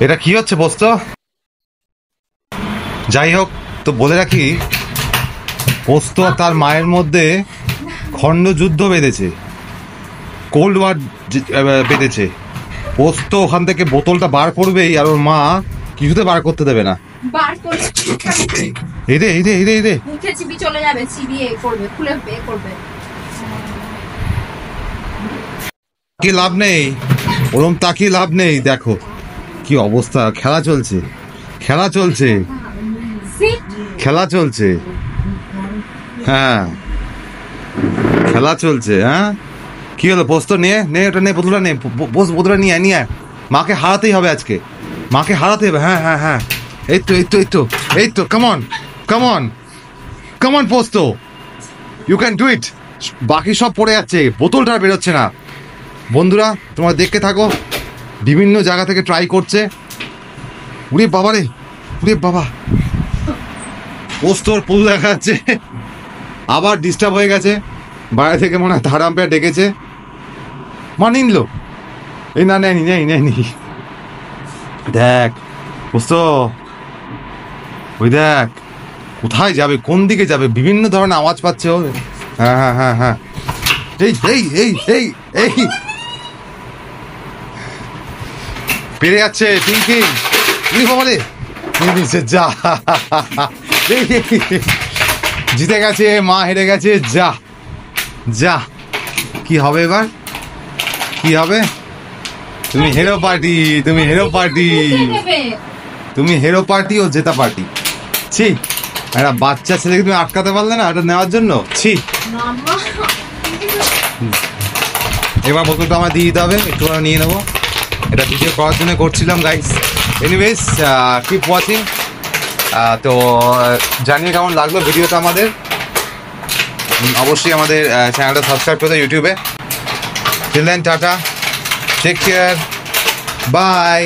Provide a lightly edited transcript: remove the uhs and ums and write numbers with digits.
এটা কি হচ্ছে পোস্ত? যাই হোক, তো বলে রাখি, পোস্ত তার মায়ের মধ্যে খণ্ড যুদ্ধ বেঁধেছে, কোল্ড ওয়ার বেঁধেছে। পোস্ত ওখান থেকে বোতলটা বার করবেই, আর ওর মা কিছুতে বার করতে দেবে না। এই রে এই রে এই রে এই রে, মুখে চিবি চলে যাবে, চিবিয়ে করবে, খুলে বে করবে। কি লাভ নেই, ওরম তাকিয়ে লাভ নেই। দেখো কি অবস্থা, খেলা চলছে, খেলা চলছে, খেলা চলছে। হ্যাঁ, খেলা চলছে। হ্যাঁ, কি হলো? পোস্ত নিয়ে নে, ওটা নে, বোতলটা নে, বোতলটা নিয়ে নিয়ে মাকে হারাতেই হবে আজকে, মাকে হারাতে হবে। হ্যাঁ হ্যাঁ হ্যাঁ, এই তো এই তো এই তো এই তো, কামন কামন কামন পোস্ত, ইউ ক্যান ডু ইট। বাকি সব পড়ে যাচ্ছে, বোতলটা আর বেরোচ্ছে না। বন্ধুরা তোমরা দেখতে থাকো, বিভিন্ন জায়গা থেকে ট্রাই করছে। উরে বাবা রে, উরে বাবা, পোস্তর পুল দেখা যাচ্ছে। আবার ডিস্টার্ব হয়ে গেছে, বাইরে থেকে মনে হয় থার্ড আম্পায়ার ডেকেছে। মা নিনলো, এই না, নেয়নি নেয়নি নেয়নি। দেখ পোস্ত, ওই দেখ কোথায় যাবে, কোন দিকে যাবে, বিভিন্ন ধরনের আওয়াজ পাচ্ছে ও। হ্যাঁ হ্যাঁ হ্যাঁ হ্যাঁ, এই এই এই এই এই পেরে যাচ্ছে থিঙ্কিং। বলে যা, জিতে গেছে, মা হেরে গেছে। যা যা, কি হবে এবার, কি হবে? তুমি হেরো পার্টি, তুমি হেরো পার্টি, তুমি হেরো পার্টি ও জেতা পার্টি। ছি, একটা বাচ্চা ছেলেকে তুমি আটকাতে পারলে না এটা নেওয়ার জন্য? ছি। এবার বোতলটা আমার দিয়ে দিতে হবে, একটু নিয়ে নেবো। এটা ভিডিও করার জন্য করছিলাম গাইস। Anyways, keep watching. তো জানিয়ে কেমন লাগলো ভিডিওটা আমাদের। অবশ্যই আমাদের চ্যানেলটা সাবস্ক্রাইব করে দাও ইউটিউবে। Till then, tata, take care, by.